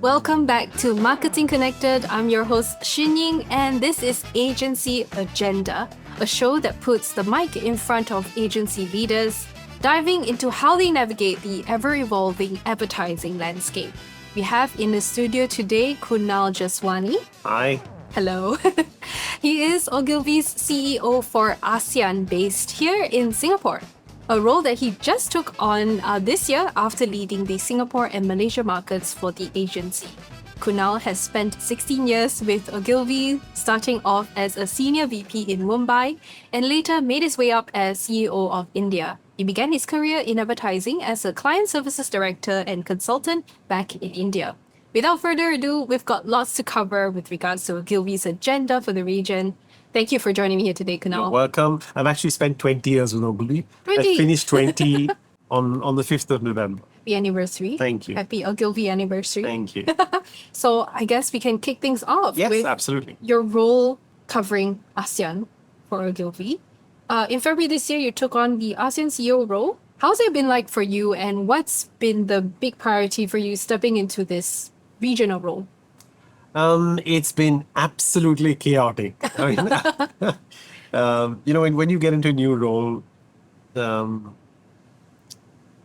Welcome back to Marketing Connected. I'm your host, Xin Ying, and this is Agency Agenda, a show that puts the mic in front of agency leaders, diving into how they navigate the ever-evolving advertising landscape. We have in the studio today Kunal Jeswani. Hi. Hello. He is Ogilvy's CEO for ASEAN, based here in Singapore, a role that he just took on this year after leading the Singapore and Malaysia markets for the agency. Kunal has spent 16 years with Ogilvy, starting off as a senior VP in Mumbai and later made his way up as CEO of India. He began his career in advertising as a client services director and consultant back in India. Without further ado, we've got lots to cover with regards to Ogilvy's agenda for the region. Thank you for joining me here today, Kunal. You're welcome. I've actually spent 20 years with Ogilvy. 20? I finished 20 on the 5th of November. Happy anniversary. Thank you. Happy Ogilvy anniversary. Thank you. So I guess we can kick things off Yes, with absolutely. your role covering ASEAN for Ogilvy. In February this year, you took on the ASEAN CEO role. How's it been like for you, and what's been the big priority for you stepping into this regional role? It's been absolutely chaotic. I mean, when you get into a new role,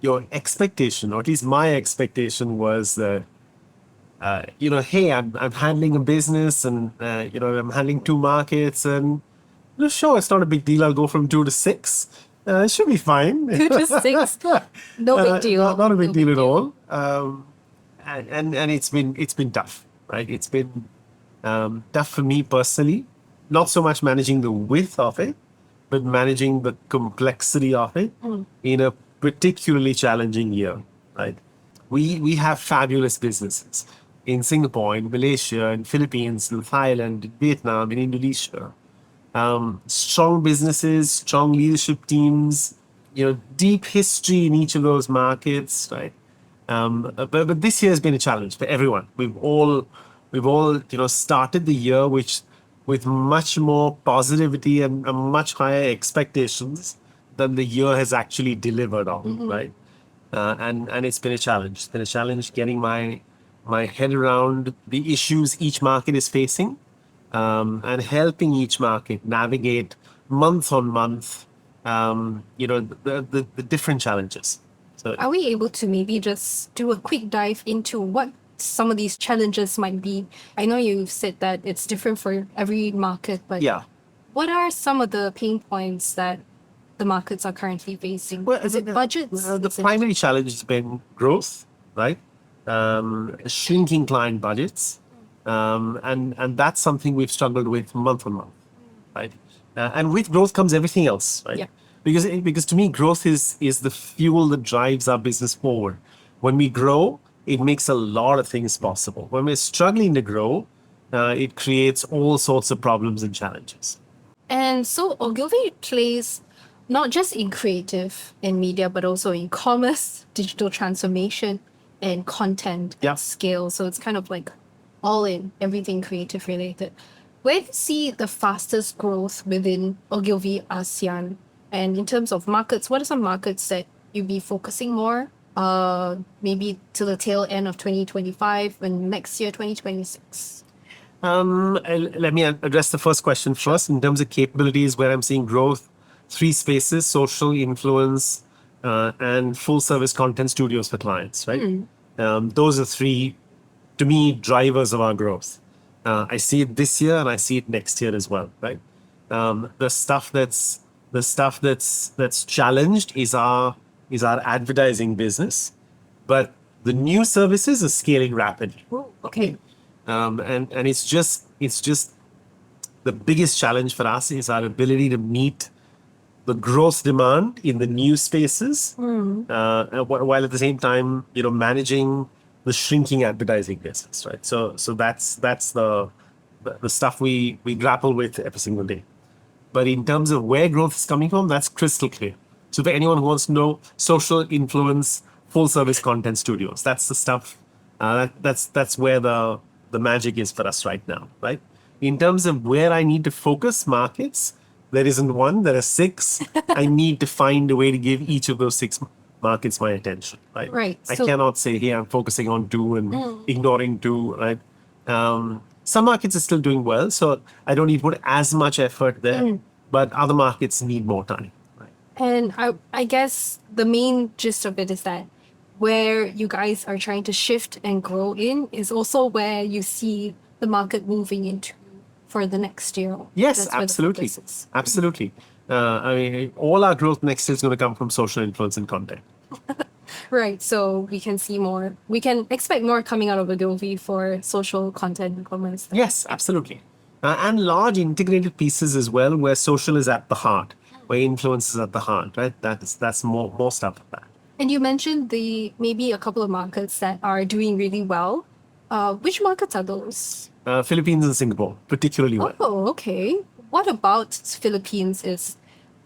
your expectation, or at least my expectation, was that, hey, I'm handling a business, and I'm handling 2 markets, and sure, it's not a big deal. I'll go from 2 to 6. It should be fine. 2 to 6? No big deal. Not a big deal at all. And it's been tough, right? It's been tough for me personally. Not so much managing the width of it, but managing the complexity of it in a particularly challenging year, right? We have fabulous businesses in Singapore, in Malaysia, in Philippines, in Thailand, in Vietnam, in Indonesia. Strong businesses, strong leadership teams, deep history in each of those markets, right? But this year has been a challenge for everyone. We've all started the year with much more positivity and much higher expectations than the year has actually delivered on, right? And it's been a challenge. It's been a challenge getting my head around the issues each market is facing, and helping each market navigate month on month, the different challenges. So, Are we able to maybe just do a quick dive into what some of these challenges might be? I know you've said that it's different for every market, but yeah. what are some of the pain points that the markets are currently facing? Is it budgets? The primary challenge has been growth, right? Shrinking client budgets. And that's something we've struggled with month on month, right? And with growth comes everything else, right? Yeah. Because to me, growth is the fuel that drives our business forward. When we grow, it makes a lot of things possible. When we're struggling to grow, it creates all sorts of problems and challenges. And so Ogilvy plays not just in creative and media, but also in commerce, digital transformation, and content Yeah. at scale. So it's kind of like all in, everything creative related. Where do you see the fastest growth within Ogilvy ASEAN? And in terms of markets, what are some markets that you'd be focusing more, maybe to the tail end of 2025 and next year, 2026? Let me address the first question first. In terms of capabilities, where I'm seeing growth, 3 spaces: social, influence, and full service content studios for clients, right? Those are 3, to me, drivers of our growth. I see it this year, and I see it next year as well, right? The stuff that's challenged is our advertising business, but the new services are scaling rapidly. Oh, okay. And it's just the biggest challenge for us is our ability to meet the growth demand in the new spaces, while at the same time, managing the shrinking advertising business, right? So that's the stuff we grapple with every single day. But in terms of where growth is coming from, that's crystal clear. So for anyone who wants to know, social, influence, full service content studios, that's the stuff. That's where the magic is for us right now, right? In terms of where I need to focus markets, there isn't one, there are 6. I need to find a way to give each of those 6 markets my attention, right? Right. I So cannot say, hey, I'm focusing on two and ignoring two, right? Some markets are still doing well, so I don't need to put as much effort there, but other markets need more time. Right? And I guess the main gist of it is that where you guys are trying to shift and grow in is also where you see the market moving into for the next year. Yes, That's where the absolutely. focus is. Absolutely. I mean, all our growth next year is going to come from social influence and content. Right. So we can see more. We can expect more coming out of Ogilvy for social content and commerce. Yes, absolutely. And large integrated pieces as well, where social is at the heart, where influence is at the heart, right? That's more stuff of that. And you mentioned the maybe a couple of markets that are doing really well. Which markets are those? Philippines and Singapore, particularly well. Oh, okay. What about Philippines is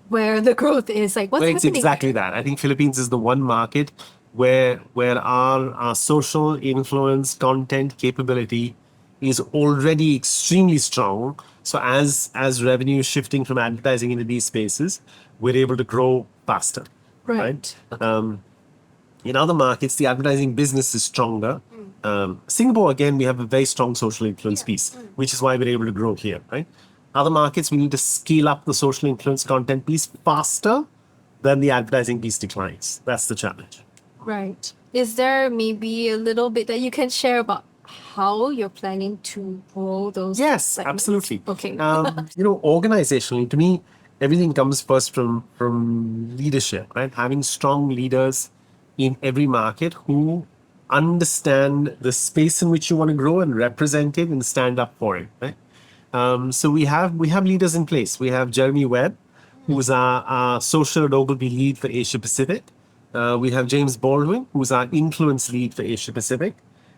where the growth is? Like, what's Well, it's happening? exactly that. I think Philippines is the one market where our social influence content capability is already extremely strong. So as revenue is shifting from advertising into these spaces, we're able to grow faster. Right. In other markets, the advertising business is stronger. Singapore, again, we have a very strong social influence piece, which is why we're able to grow here, right? Other markets, we need to scale up the social influence content piece faster than the advertising piece declines. That's the challenge. Right. Is there maybe a little bit that you can share about how you're planning to grow those? Yes, segments? absolutely. Okay. Organizationally, to me, everything comes first from leadership, right? Having strong leaders in every market who understand the space in which you want to grow and represent it and stand up for it, right? So we have leaders in place. We have Jeremy Webb, who's our social and Ogilvy lead for Asia Pacific. We have James Baldwin, who's our influence lead for Asia Pacific.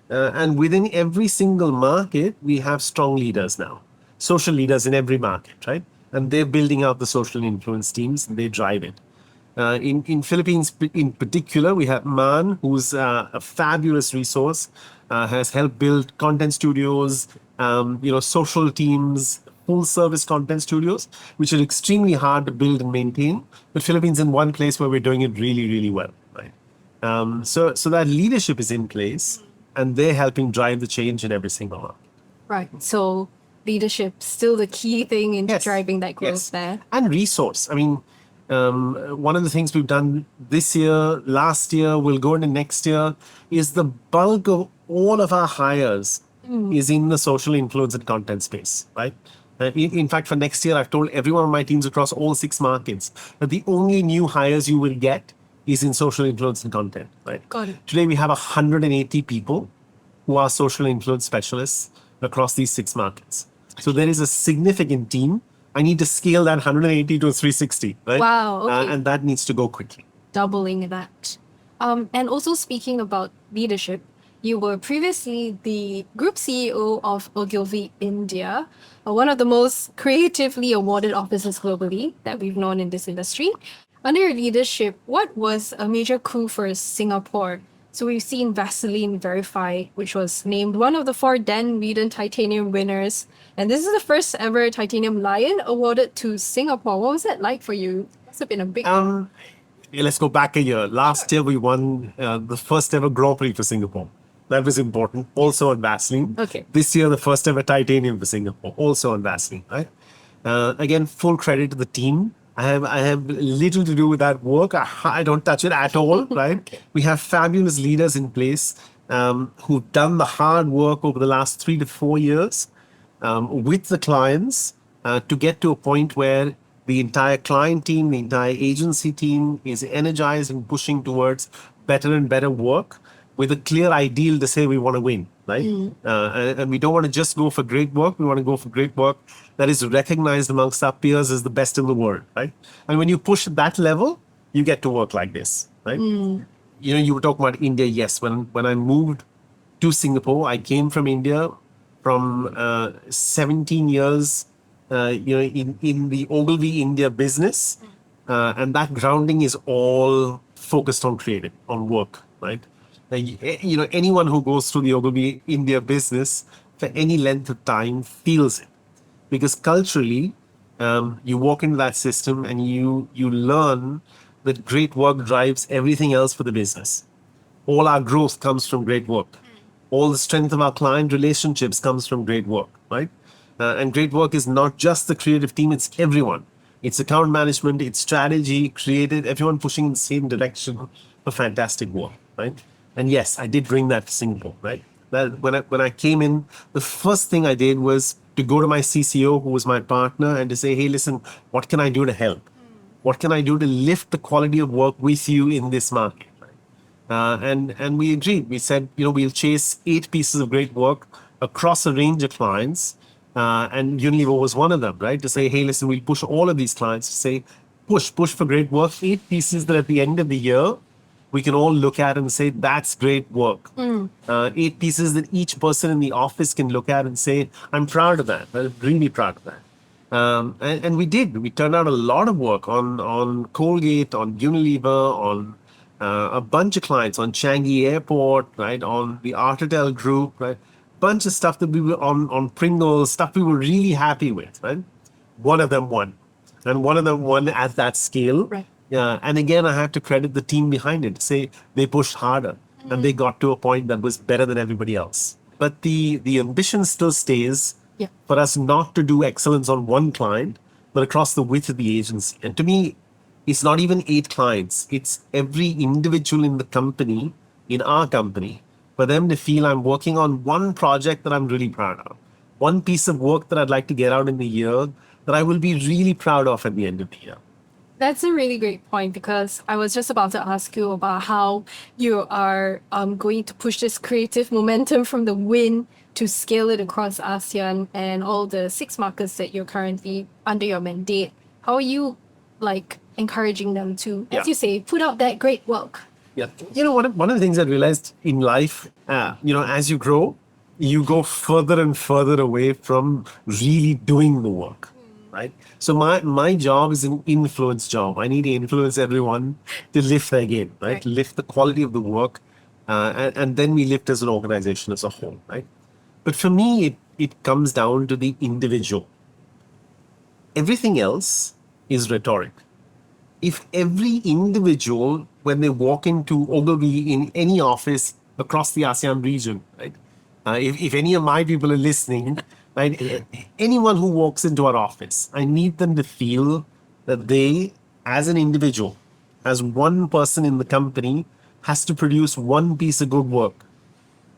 And within every single market, we have strong leaders now, social leaders in every market, right? And they're building out the social influence teams and they drive it. In Philippines, in particular, we have Man, who's a fabulous resource, has helped build content studios, social teams, full service content studios, which are extremely hard to build and maintain. But Philippines is in one place where we're doing it really, really well, right? So that leadership is in place, and they're helping drive the change in every single one. Right. So leadership still the key thing in driving that growth there. And resource. I mean, one of the things we've done this year, last year, will go into next year, is the bulk of all of our hires is in the social influence and content space, right? In fact, for next year, I've told every one of my teams across all 6 markets that the only new hires you will get is in social influence and content, right? Got it. Today, we have 180 people who are social influence specialists across these 6 markets. So there is a significant team. I need to scale that 180 to 360, right? Wow, okay. And that needs to go quickly. Doubling that. And also speaking about leadership, you were previously the group CEO of Ogilvy India, one of the most creatively awarded offices globally that we've known in this industry. Under your leadership, what was a major coup for Singapore? So we've seen Vaseline Verify, which was named one of the 4 Dan Whedon Titanium winners. And this is the first ever Titanium Lion awarded to Singapore. What was that like for you? Must have been a big... Let's go back a year. Last year, we won the first ever Grand Prix for Singapore. That was important. Also on Vaseline. Okay. This year, the first ever Titanium for Singapore. Also on Vaseline, right? Again, full credit to the team. I have little to do with that work. I don't touch it at all, right? We have fabulous leaders in place who've done the hard work over the last 3 to 4 years with the clients to get to a point where the entire client team, the entire agency team is energized and pushing towards better and better work with a clear ideal to say we want to win, right? And we don't want to just go for great work. We want to go for great work that is recognized amongst our peers as the best in the world, right? And when you push that level, you get to work like this, right? You were talking about India. Yes, when I moved to Singapore, I came from India from 17 years, in the Ogilvy India business, and that grounding is all focused on creative, on work, right? Anyone who goes through the Ogilvy India business for any length of time feels it, because culturally, you walk into that system and you learn that great work drives everything else for the business. All our growth comes from great work. All the strength of our client relationships comes from great work, right? And great work is not just the creative team, it's everyone. It's account management, it's strategy, creative, everyone pushing in the same direction for fantastic work, right? And yes, I did bring that to Singapore, right? That when I came in, the first thing I did was to go to my CCO, who was my partner, and to say, hey, listen, what can I do to help? What can I do to lift the quality of work with you in this market? And we agreed. We said, we'll chase 8 pieces of great work across a range of clients. And Unilever was one of them, right? To say, hey, listen, we'll push all of these clients to say, push for great work. 8 pieces that at the end of the year, we can all look at and say, that's great work. 8 pieces that each person in the office can look at and say, I'm proud of that. I'm really proud of that. And we did. We turned out a lot of work on Colgate, on Unilever, on a bunch of clients, on Changi Airport, right, on the Artitel Group, right, bunch of stuff that we were on Pringles, stuff we were really happy with, right. One of them won, and one of them won at that scale. Right. Yeah, and again, I have to credit the team behind it. Say they pushed harder, and they got to a point that was better than everybody else. But the ambition still stays. Yeah. For us not to do excellence on one client, but across the width of the agency. And to me, it's not even 8 clients. It's every individual in the company, in our company, for them to feel I'm working on one project that I'm really proud of. One piece of work that I'd like to get out in the year that I will be really proud of at the end of the year. That's a really great point, because I was just about to ask you about how you are going to push this creative momentum from the win to scale it across ASEAN and all the 6 markets that you're currently under your mandate. How are you encouraging them to, as you say, put out that great work? Yeah. One of the things I realized in life, as you grow, you go further and further away from really doing the work, right? So my job is an influence job. I need to influence everyone to lift their game, right? Lift the quality of the work, and then we lift as an organization as a whole, right? But for me, it comes down to the individual. Everything else is rhetoric. If every individual, when they walk into Ogilvy in any office across the ASEAN region, right? If any of my people are listening, right? Anyone who walks into our office, I need them to feel that they, as an individual, as one person in the company, has to produce one piece of good work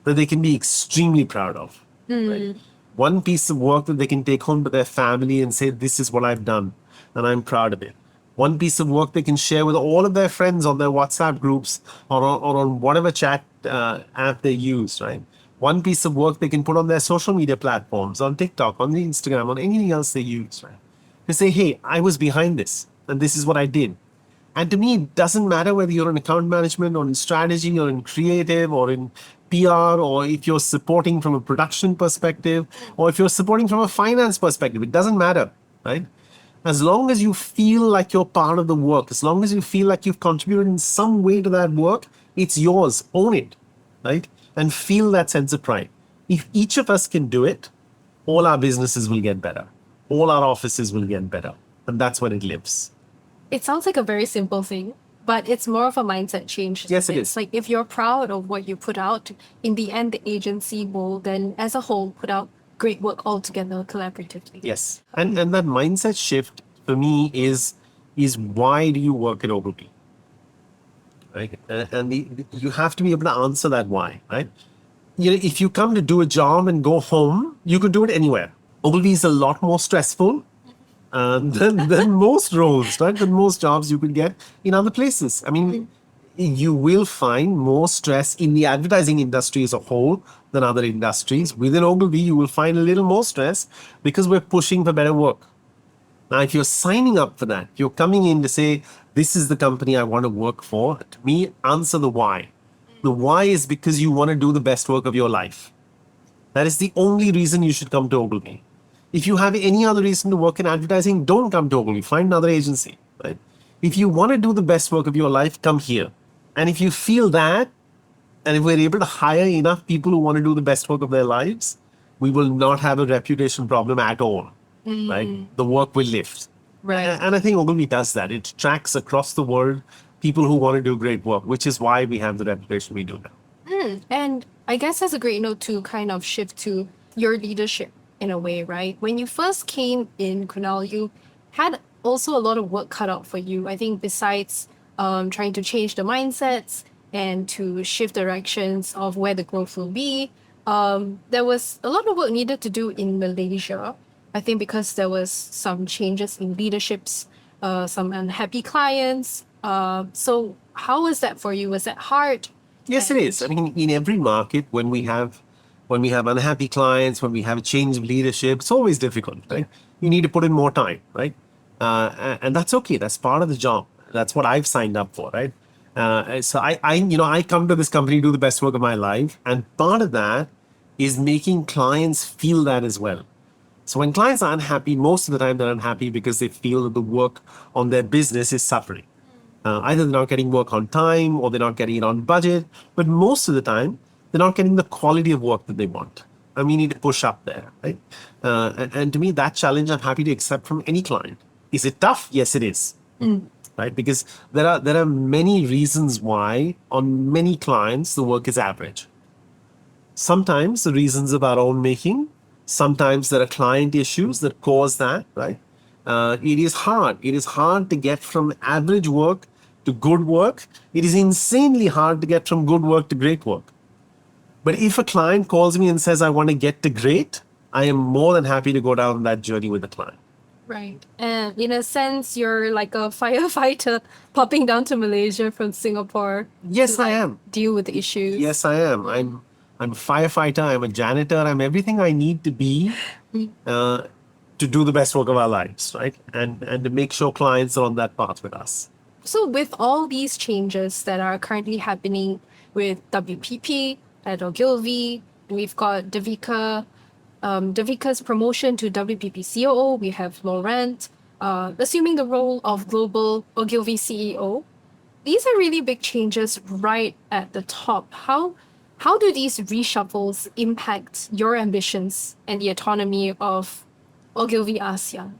that they can be extremely proud of. Right? One piece of work that they can take home to their family and say, this is what I've done, and I'm proud of it. One piece of work they can share with all of their friends on their WhatsApp groups or on whatever chat app they use, right? One piece of work they can put on their social media platforms, on TikTok, on the Instagram, on anything else they use, right? They say, hey, I was behind this, and this is what I did. And to me, it doesn't matter whether you're in account management or in strategy or in creative or in PR, or if you're supporting from a production perspective, or if you're supporting from a finance perspective, it doesn't matter, right? As long as you feel like you're part of the work, as long as you feel like you've contributed in some way to that work, it's yours. Own it, right? And feel that sense of pride. If each of us can do it, all our businesses will get better. All our offices will get better. And that's when it lives. It sounds like a very simple thing, but it's more of a mindset change. Yes, it is. It's like if you're proud of what you put out, in the end, the agency will then, as a whole, put out great work all together collaboratively. Yes. And that mindset shift for me is why do you work at Ogilvy? Right? And you have to be able to answer that why, right? If you come to do a job and go home, you could do it anywhere. Ogilvy is a lot more stressful than most roles, right? Than most jobs you could get in other places. I mean, you will find more stress in the advertising industry as a whole than other industries. Within Ogilvy, you will find a little more stress because we're pushing for better work. Now, if you're signing up for that, you're coming in to say, this is the company I want to work for. To me, answer the why. The why is because you want to do the best work of your life. That is the only reason you should come to Ogilvy. If you have any other reason to work in advertising, don't come to Ogilvy. Find another agency. Right? If you want to do the best work of your life, come here. And if you feel that, and if we're able to hire enough people who want to do the best work of their lives, we will not have a reputation problem at all. Right? The work will lift. Right. And I think Ogilvy does that. It tracks across the world people who want to do great work, which is why we have the reputation we do now. And I guess that's a great note to kind of shift to your leadership in a way, right? When you first came in, Kunal, you had also a lot of work cut out for you. I think besides trying to change the mindsets and to shift directions of where the growth will be, there was a lot of work needed to do in Malaysia. I think because there was some changes in leaderships, some unhappy clients. So how was that for you? Was that hard? Yes, it is. I mean, in every market, when we have unhappy clients, when we have a change of leadership, it's always difficult, right? You need to put in more time, right? And that's okay. That's part of the job. That's what I've signed up for, right? So I come to this company to do the best work of my life, and part of that is making clients feel that as well. So when clients are unhappy, most of the time they're unhappy because they feel that the work on their business is suffering. Either they're not getting work on time or they're not getting it on budget, but most of the time they're not getting the quality of work that they want. And we need to push up there, right? And to me, that challenge I'm happy to accept from any client. Is it tough? Yes, it is. Right? Because there are many reasons why on many clients the work is average. Sometimes the reasons of our own making. Sometimes there are client issues that cause that, right? It is hard. It is hard to get from average work to good work. It is insanely hard to get from good work to great work. But if a client calls me and says, I want to get to great, I am more than happy to go down that journey with the client. Right. And in a sense, you're like a firefighter popping down to Malaysia from Singapore. Yes, to, I like, am. deal with the issues. Yes, I am. I'm a firefighter. I'm a janitor. I'm everything I need to be to do the best work of our lives, right? And to make sure clients are on that path with us. So with all these changes that are currently happening with WPP at Ogilvy, we've got Devika's promotion to WPP COO. We have Laurent assuming the role of global Ogilvy CEO. These are really big changes right at the top. How do these reshuffles impact your ambitions and the autonomy of Ogilvy ASEAN?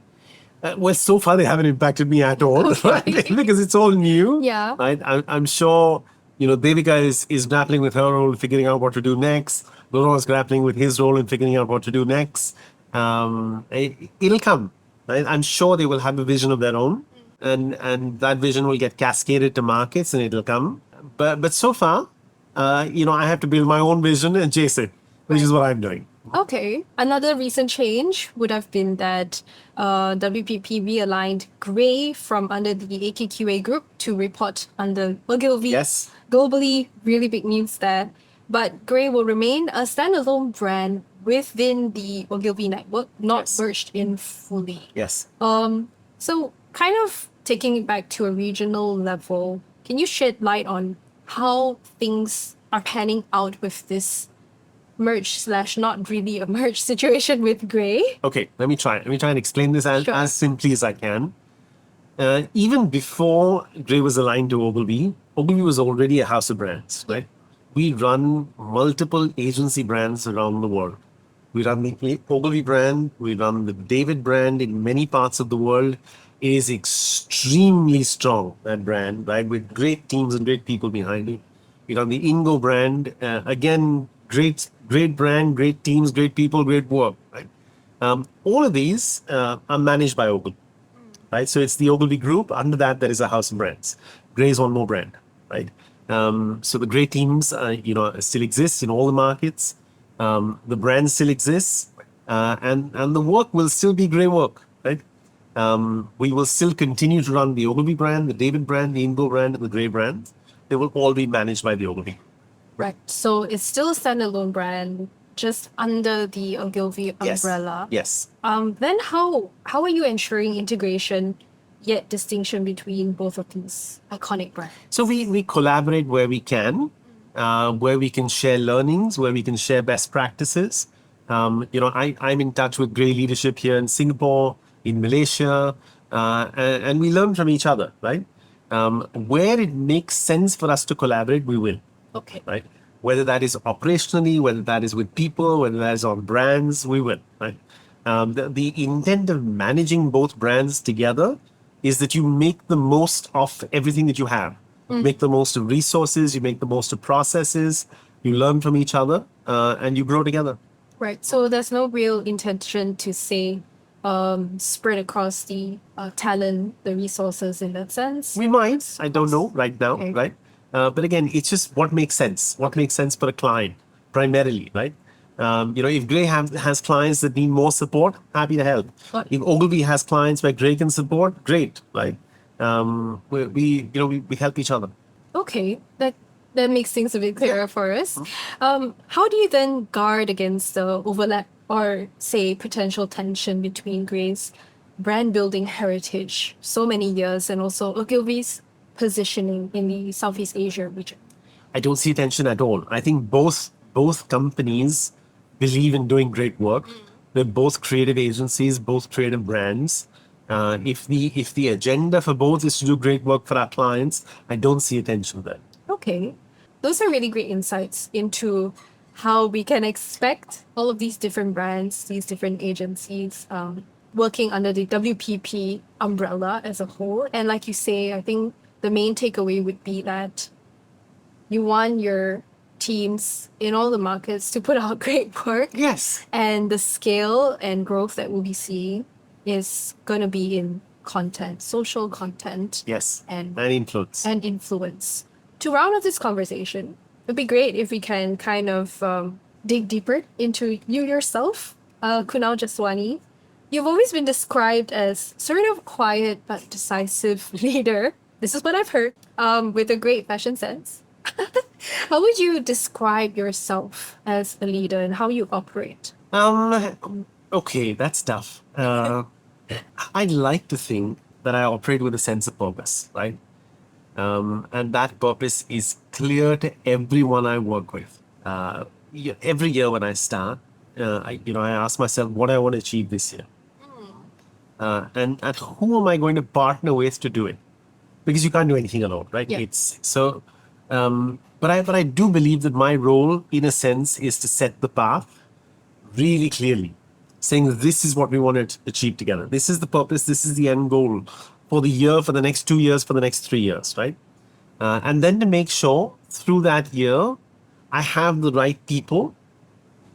Well, so far they haven't impacted me at all, right? Because it's all new. Yeah. Right? I'm sure, Devika is grappling with her role, figuring out what to do next. Laurent is grappling with his role and figuring out what to do next. It'll come, right? I'm sure they will have a vision of their own, and that vision will get cascaded to markets, and it'll come. But so far, I have to build my own vision and chase it, which is what I'm doing. Okay. Another recent change would have been that WPP realigned Gray from under the AKQA group to report under Ogilvy. Yes. Globally, really big news there. But Gray will remain a standalone brand within the Ogilvy network, not Yes. merged in fully. Yes. So kind of taking it back to a regional level, can you shed light on how things are panning out with this merge / not really a merge situation with Gray? Okay, let me try and explain this Sure. as simply as I can. Even before Gray was aligned to Ogilvy was already a house of brands, right? We run multiple agency brands around the world. We run the Ogilvy brand, we run the David brand in many parts of the world. It is extremely strong, that brand, right? With great teams and great people behind it. We run the Ingo brand, again, great brand, great teams, great people, great work, right? All of these are managed by Ogilvy, right? So it's the Ogilvy group. Under that, there is a house of brands. Gray is one more brand, right? So the great teams, still exist in all the markets. The brand still exists, and the work will still be Gray work, right? We will still continue to run the Ogilvy brand, the David brand, the Ingo brand, and the Gray brand. They will all be managed by the Ogilvy. Right. So it's still a standalone brand, just under the Ogilvy Yes. umbrella. Yes. Then how are you ensuring integration yet distinction between both of these iconic brands? So we collaborate where we can, where we can share learnings, where we can share best practices. I'm in touch with Gray leadership here in Singapore, in Malaysia, and we learn from each other, right? Where it makes sense for us to collaborate, we will. Okay. Right? Whether that is operationally, whether that is with people, whether that is on brands, we will. Right? The intent of managing both brands together is that you make the most of everything that you have. Make the most of resources, you make the most of processes, you learn from each other, and you grow together. Right. So there's no real intention to say spread across the talent, the resources in that sense. We might, I don't know right now, Okay. right? But again, it's just what makes sense. What makes sense for a client, primarily, right? If Gray has clients that need more support, happy to help. Right. If Ogilvy has clients where Gray can support, great. Like, we help each other. Okay, that makes things a bit clearer for us. How do you then guard against the overlap or say potential tension between Gray's brand building heritage, so many years, and also Ogilvy's positioning in the Southeast Asia region? I don't see tension at all. I think both companies believe in doing great work. They're both creative agencies, both creative brands. If the agenda for both is to do great work for our clients, I don't see a tension there. Okay. Those are really great insights into how we can expect all of these different brands, these different agencies, working under the WPP umbrella as a whole. And like you say, I think the main takeaway would be that you want your teams in all the markets to put out great work. Yes. And the scale and growth that we'll be seeing is going to be in content, social content. Yes. And influence. and influence. To round off this conversation, it'd be great if we can kind of dig deeper into you yourself, Kunal Jeswani. You've always been described as sort of quiet but decisive leader. This is what I've heard, with a great fashion sense. How would you describe yourself as a leader and how you operate? Okay, that's tough. I like to think that I operate with a sense of purpose, right? And that purpose is clear to everyone I work with. Every year when I start, I ask myself what I want to achieve this year, and who am I going to partner with to do it? Because you can't do anything alone, right? Yeah. It's so. But I do believe that my role, in a sense, is to set the path really clearly, saying this is what we want to achieve together. This is the purpose. This is the end goal for the year, for the next 2 years, for the next 3 years, right? And then to make sure through that year, I have the right people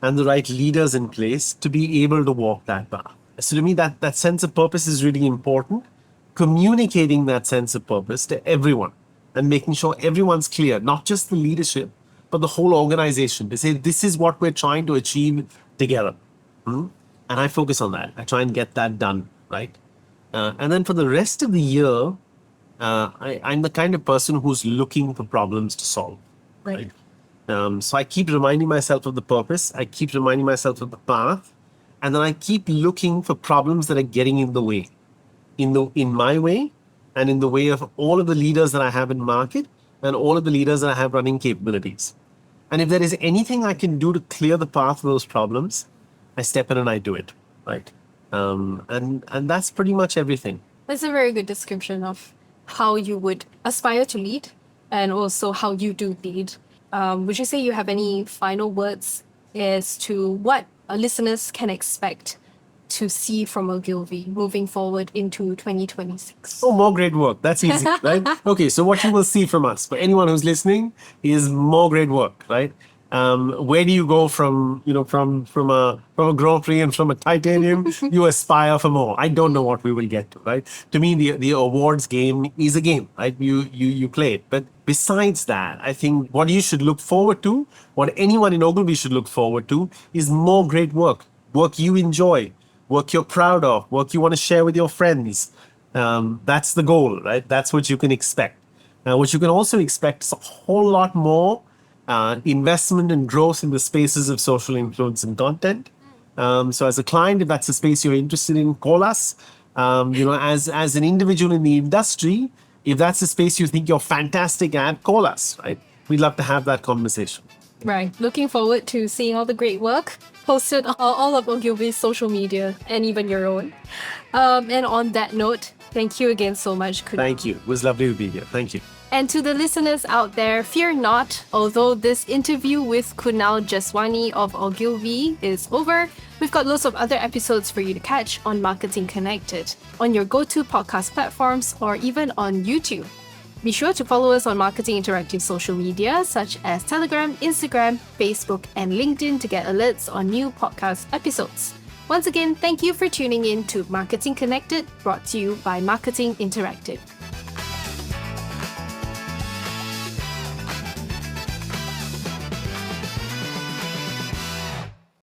and the right leaders in place to be able to walk that path. So to me, that sense of purpose is really important. Communicating that sense of purpose to everyone and making sure everyone's clear, not just the leadership, but the whole organization, to say this is what we're trying to achieve together. And I focus on that. I try and get that done, right? And then for the rest of the year, I'm the kind of person who's looking for problems to solve. Right. So I keep reminding myself of the purpose. I keep reminding myself of the path. And then I keep looking for problems that are getting in the way, in my way, and in the way of all of the leaders that I have in market and all of the leaders that I have running capabilities. And if there is anything I can do to clear the path of those problems, I step in and I do it, right? And that's pretty much everything. That's a very good description of how you would aspire to lead and also how you do lead. Would you say you have any final words as to what our listeners can expect to see from Ogilvy moving forward into 2026? Oh, more great work. That's easy, right? Okay, so what you will see from us, for anyone who's listening, is more great work, right? Where do you go from a Grand Prix and from a titanium? You aspire for more. I don't know what we will get to, right? To me, the awards game is a game, right? You play it. But besides that, I think what you should look forward to, what anyone in Ogilvy should look forward to, is more great work. Work you enjoy, work you're proud of, work you want to share with your friends. That's the goal, right? That's what you can expect. What you can also expect is a whole lot more investment and growth in the spaces of social influence and content. So as a client, if that's a space you're interested in, call us. As an individual in the industry, if that's a space you think you're fantastic at, call us, right? We'd love to have that conversation. Right. Looking forward to seeing all the great work posted on all of Ogilvy's social media and even your own. And on that note, thank you again so much, Kunal. Thank you. It was lovely to be here. Thank you. And to the listeners out there, fear not. Although this interview with Kunal Jeswani of Ogilvy is over, we've got lots of other episodes for you to catch on Marketing Connected, on your go-to podcast platforms, or even on YouTube. Be sure to follow us on Marketing Interactive social media such as Telegram, Instagram, Facebook, and LinkedIn to get alerts on new podcast episodes. Once again, thank you for tuning in to Marketing Connected, brought to you by Marketing Interactive.